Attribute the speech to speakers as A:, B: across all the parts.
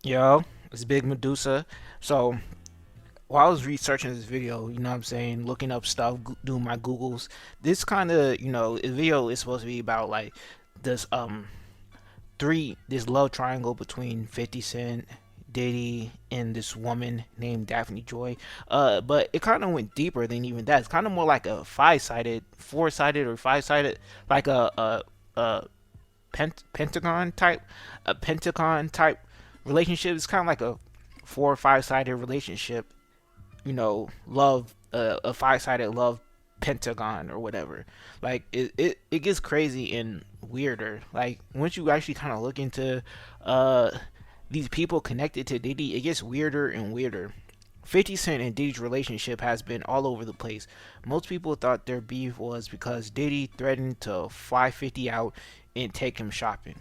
A: Yo, it's Big Medusa. So while I was researching this video, you know what I'm saying, looking up stuff, doing my Googles, this kind of, the video is supposed to be about like this this love triangle between 50 Cent, Diddy, and this woman named Daphne Joy. But it kind of went deeper than even that. It's kind of more like a five-sided, four-sided or five-sided, like a pentagon type, a pentagon type relationship. It's kind of like a four or five sided relationship. Love, a five sided love pentagon or whatever. Like it gets crazy and weirder. Like once you actually kind of look into uh these people connected to Diddy, it gets weirder and weirder. 50 Cent and Diddy's relationship has been all over the place. Most people thought their beef was because Diddy threatened to fly 50 out and take him shopping.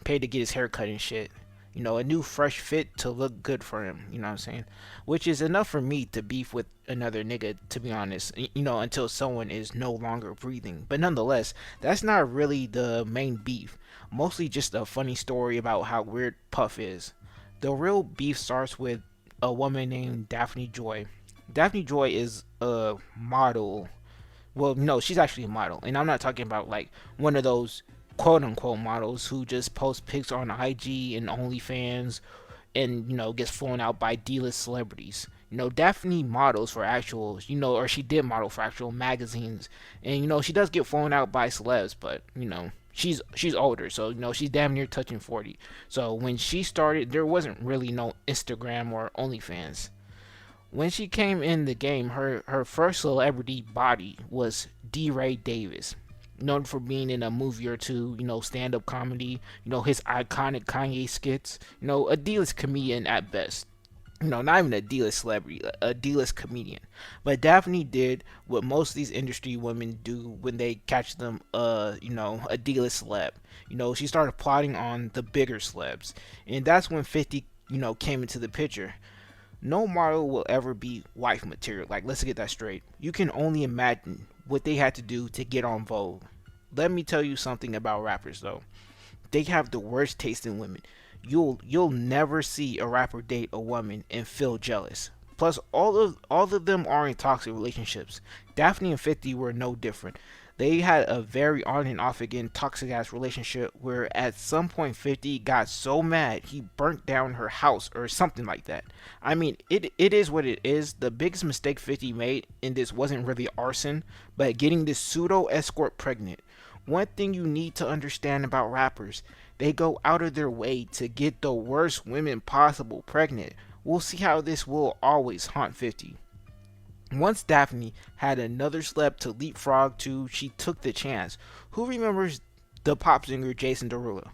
A: Pay to get his hair cut and shit. A new fresh fit to look good for him. You know what I'm saying? Which is enough for me to beef with another nigga, to be honest. Until someone is no longer breathing. But nonetheless, that's not really the main beef. Mostly just a funny story about how weird Puff is. The real beef starts with a woman named Daphne Joy. Daphne Joy is a model. Well, no, she's actually a model, and I'm not talking about like one of those quote unquote models who just post pics on IG and OnlyFans and gets flown out by D-list celebrities. Daphne models for actual, or she did model for actual magazines, and she does get flown out by celebs, but she's older, so she's damn near touching 40. So when she started, there wasn't really no Instagram or OnlyFans. When she came in the game, her first celebrity body was D. Ray Davis, known for being in a movie or two, stand up comedy, his iconic Kanye skits, a D list comedian at best. Not even a D-list celebrity, a D-list comedian. But Daphne did what most of these industry women do when they catch them, a D-list celeb. She started plotting on the bigger celebs, and that's when 50, came into the picture. No model will ever be wife material. Like, let's get that straight. You can only imagine what they had to do to get on Vogue. Let me tell you something about rappers, though. They have the worst taste in women. You'll never see a rapper date a woman and feel jealous. Plus, all of them are in toxic relationships. Daphne and 50 were no different. They had a very on and off again toxic ass relationship where at some point 50 got so mad he burnt down her house or something like that. I mean, it is what it is. The biggest mistake 50 made in this wasn't really arson, but getting this pseudo escort pregnant. One thing you need to understand about rappers, they go out of their way to get the worst women possible pregnant. We'll see how this will always haunt 50. Once Daphne had another celeb to leapfrog to, she took the chance. Who remembers the pop singer Jason Derulo?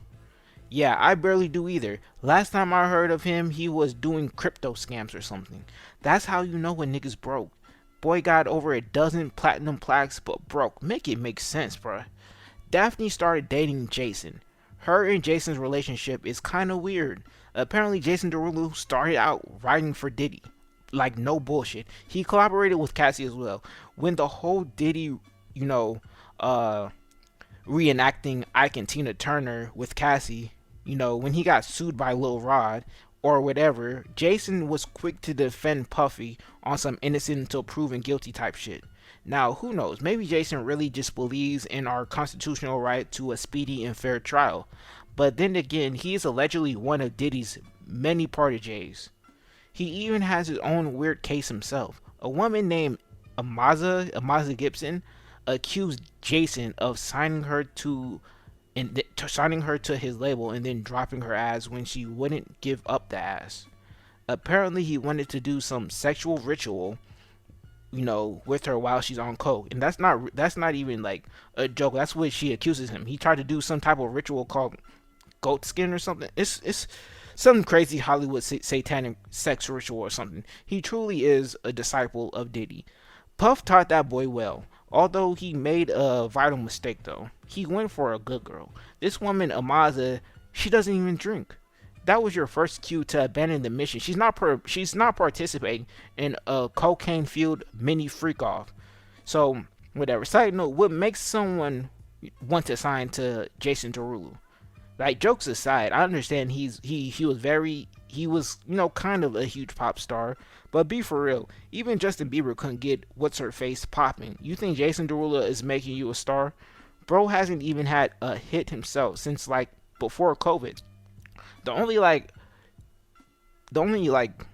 A: Yeah, I barely do either. Last time I heard of him, he was doing crypto scams or something. That's how you know when niggas broke. Boy got over a dozen platinum plaques, but broke. Make it make sense, bruh. Daphne started dating Jason. Her and Jason's relationship is kinda weird. Apparently, Jason Derulo started out writing for Diddy. Like, no bullshit. He collaborated with Cassie as well. When the whole Diddy, you know, uh, reenacting Ike and Tina Turner with Cassie, when he got sued by Lil Rod or whatever, Jason was quick to defend Puffy on some innocent until proven guilty type shit. Now, who knows? Maybe Jason really just believes in our constitutional right to a speedy and fair trial. But then again, he is allegedly one of Diddy's many proteges. He even has his own weird case himself. A woman named Amaza Gibson, accused Jason of signing her to his label and then dropping her ass when she wouldn't give up the ass. Apparently, he wanted to do some sexual ritual, with her while she's on coke, and that's not even like a joke. That's what she accuses him. He tried to do some type of ritual called goat skin or something. It's some crazy Hollywood satanic sex ritual or something. He truly is a disciple of Diddy. Puff taught that boy well. Although he made a vital mistake though. He went for a good girl. This woman Amaza, she doesn't even drink. That was your first cue to abandon the mission. She's not participating in a cocaine fueled mini freak off. So whatever. Side note, what makes someone want to sign to Jason Derulo? Like, jokes aside, I understand he was kind of a huge pop star, but be for real, even Justin Bieber couldn't get what's her face popping. You think Jason Derulo is making you a star? Bro hasn't even had a hit himself since like before COVID. The only like the only like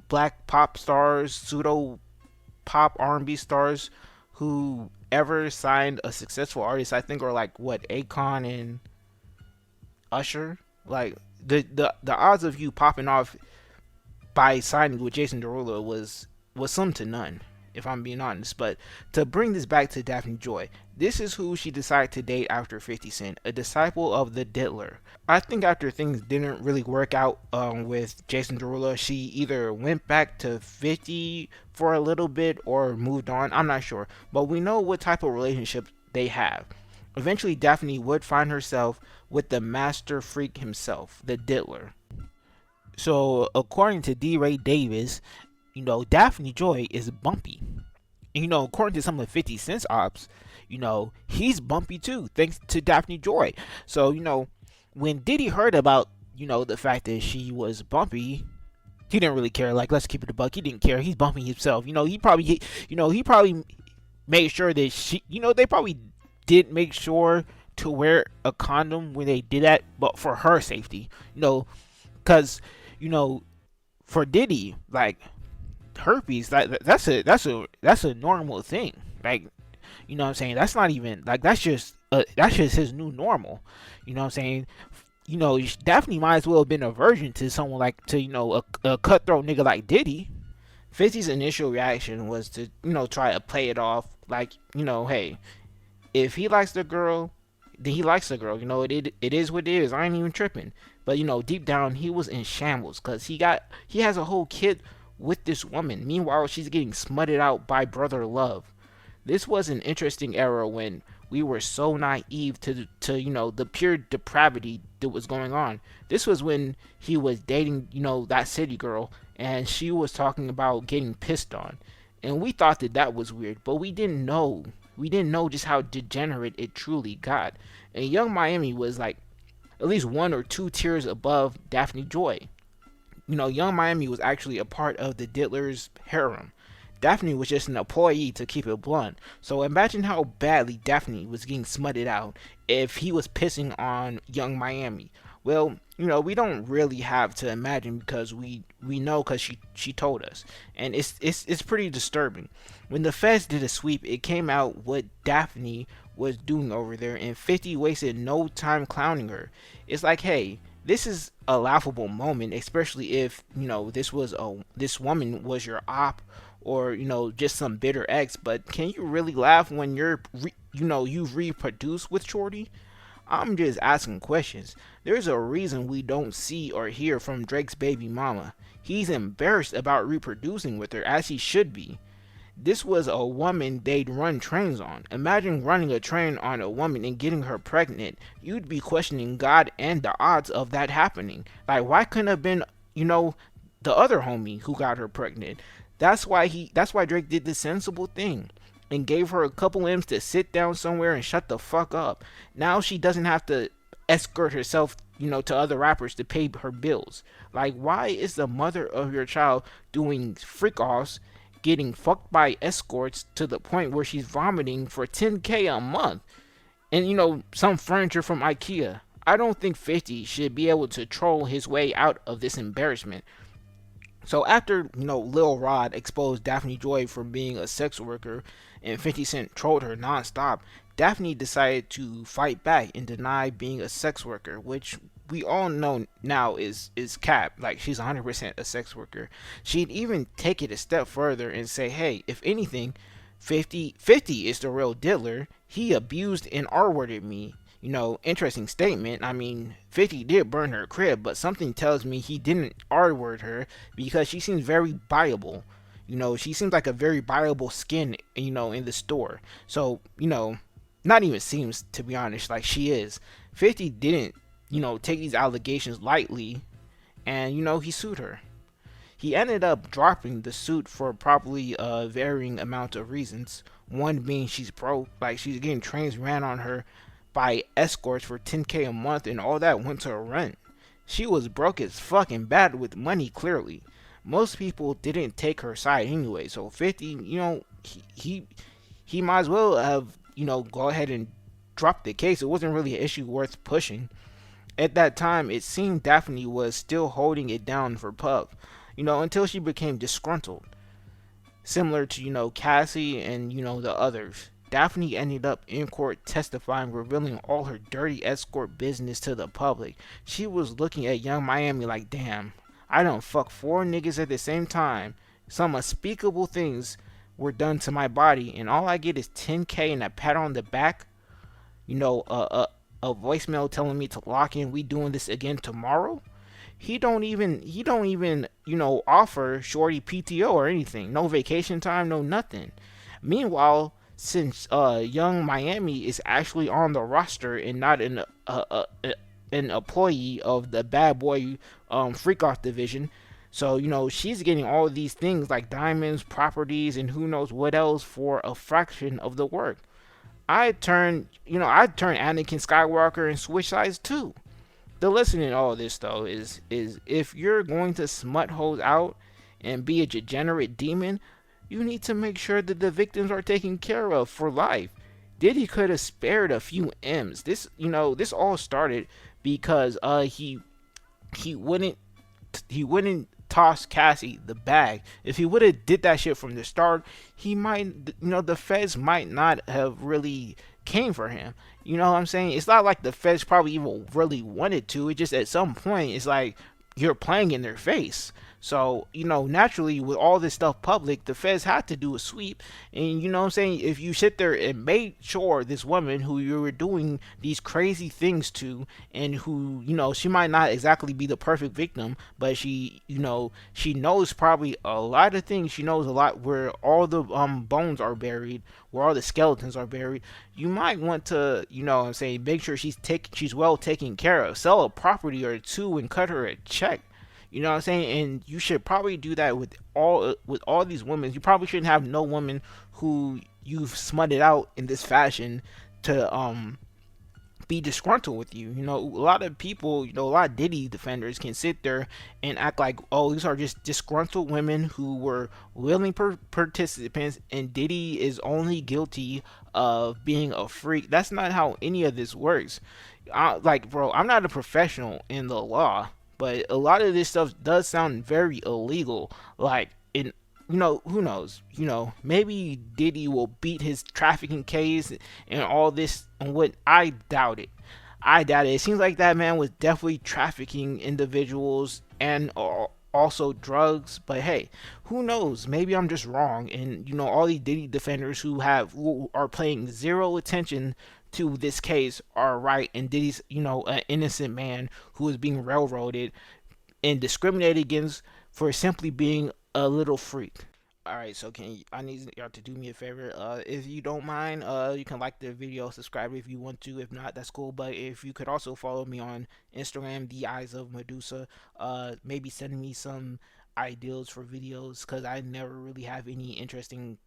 A: black pop stars, pseudo pop R&B stars who ever signed a successful artist, I think, are like what, Akon and Usher. Like, the odds of you popping off by signing with Jason Derulo was slim to none, if I'm being honest. But to bring this back to Daphne Joy, this is who she decided to date after 50 Cent, a disciple of the Diddler. I think after things didn't really work out with Jason Derulo, she either went back to 50 for a little bit or moved on. I'm not sure, but we know what type of relationship they have. Eventually, Daphne would find herself with the master freak himself, the Diddler. So, according to D. Ray Davis, Daphne Joy is bumpy. And, according to some of 50 Cent's ops, he's bumpy too, thanks to Daphne Joy. So, when Diddy heard about, the fact that she was bumpy, he didn't really care. Like, let's keep it a buck. He didn't care. He's bumping himself. He probably made sure that they probably did make sure to wear a condom when they did that, but for her safety, because, you know, for Diddy, like, herpes, that's a normal thing. Like, what I'm saying? That's not even like that's just his new normal. You know what I'm saying? Daphne might as well have been a virgin to someone like a cutthroat nigga like Diddy. 50's initial reaction was to try to play it off like hey, if he likes the girl, then he likes the girl. It is what it is. I ain't even tripping. But deep down he was in shambles because he has a whole kid with this woman. Meanwhile, she's getting smutted out by brother love. This was an interesting era when we were so naive to the pure depravity that was going on. This was when he was dating that city girl, and she was talking about getting pissed on, and we thought that was weird, but we didn't know. We didn't know just how degenerate it truly got. And Young Miami was like at least one or two tiers above Daphne Joy. Young Miami was actually a part of the Diddler's harem. Daphne was just an employee, to keep it blunt. So imagine how badly Daphne was getting smutted out if he was pissing on Young Miami. Well, we don't really have to imagine because we know because she told us, and it's pretty disturbing. When the feds did a sweep, it came out what Daphne was doing over there, and 50 wasted no time clowning her. It's like, hey, this is a laughable moment, especially if this woman was your op, or just some bitter ex. But can you really laugh when you've reproduced with Shorty? I'm just asking questions. There's a reason we don't see or hear from Drake's baby mama. He's embarrassed about reproducing with her, as he should be. This was a woman they'd run trains on. Imagine running a train on a woman and getting her pregnant. You'd be questioning God and the odds of that happening. Like, why couldn't it have been, the other homie who got her pregnant? That's why Drake did the sensible thing and gave her a couple M's to sit down somewhere and shut the fuck up. Now she doesn't have to escort herself, to other rappers to pay her bills. Like, why is the mother of your child doing freak offs, getting fucked by escorts to the point where she's vomiting for 10K a month? And some furniture from IKEA. I don't think 50 should be able to troll his way out of this embarrassment. So after, Lil Rod exposed Daphne Joy for being a sex worker and 50 Cent trolled her nonstop, Daphne decided to fight back and deny being a sex worker, which we all know now is cap. Like, she's 100% a sex worker. She'd even take it a step further and say, hey, if anything, 50 is the real Diddler. He abused and R-worded me. Interesting statement. I mean, 50 did burn her crib, but something tells me he didn't R-word her because she seems very buyable. She seems like a very buyable skin, in the store. So, not even seems, to be honest, like she is. 50 didn't, take these allegations lightly, and, he sued her. He ended up dropping the suit for probably a varying amount of reasons. One being she's broke, like she's getting trains ran on her by escorts for 10K a month, and all that went to her rent. She was broke as fucking bad with money, clearly. Most people didn't take her side anyway, so 50, he might as well have, go ahead and drop the case. It wasn't really an issue worth pushing. At that time, it seemed Daphne was still holding it down for Puff, until she became disgruntled. Similar to, Cassie and, the others. Daphne ended up in court testifying, revealing all her dirty escort business to the public. She was looking at Young Miami like, damn, I don't fuck four niggas at the same time. Some unspeakable things were done to my body, and all I get is 10K and a pat on the back. You know, a voicemail telling me to lock in. We doing this again tomorrow. He don't even offer Shorty PTO or anything. No vacation time, no nothing. Meanwhile, since Young Miami is actually on the roster and not an employee of the Bad Boy Freak Off division, so she's getting all of these things like diamonds, properties, and who knows what else for a fraction of the work. I'd turn Anakin Skywalker and switch sides too. The lesson in all of this though is if you're going to smut hoes out and be a degenerate demon, you need to make sure that the victims are taken care of for life. Diddy could have spared a few M's. This all started because he wouldn't toss Cassie the bag. If he would have did that shit from the start, he might, the feds might not have really came for him. You know what I'm saying? It's not like the feds probably even really wanted to. It just at some point it's like you're playing in their face. So, naturally, with all this stuff public, the feds had to do a sweep. And, you know what I'm saying? If you sit there and made sure this woman who you were doing these crazy things to, and who, she might not exactly be the perfect victim, but she knows probably a lot of things. She knows a lot where all the bones are buried, where all the skeletons are buried. You might want to, what I'm saying, make sure she's well taken care of. Sell a property or two and cut her a check. You know what I'm saying? And you should probably do that with all these women. You probably shouldn't have no woman who you've smutted out in this fashion to be disgruntled with you. A lot of people, a lot of Diddy defenders can sit there and act like, oh, these are just disgruntled women who were willing participants, and Diddy is only guilty of being a freak. That's not how any of this works. Bro, I'm not a professional in the law, but a lot of this stuff does sound very illegal. Like, who knows? Maybe Diddy will beat his trafficking case and all this and what. I doubt it. I doubt it. It seems like that man was definitely trafficking individuals and also drugs. But hey, who knows? Maybe I'm just wrong. And all these Diddy defenders who are paying zero attention to this case are right, and Diddy's an innocent man who is being railroaded and discriminated against for simply being a little freak. All right, so I need y'all to do me a favor. If you don't mind, you can like the video, subscribe if you want to. If not, that's cool. But if you could also follow me on Instagram, The Eyes of Medusa. Maybe send me some ideas for videos because I never really have any interesting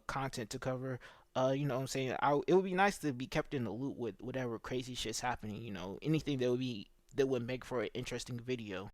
A: content to cover. You know what I'm saying? It would be nice to be kept in the loop with whatever crazy shit's happening. Anything that would make for an interesting video.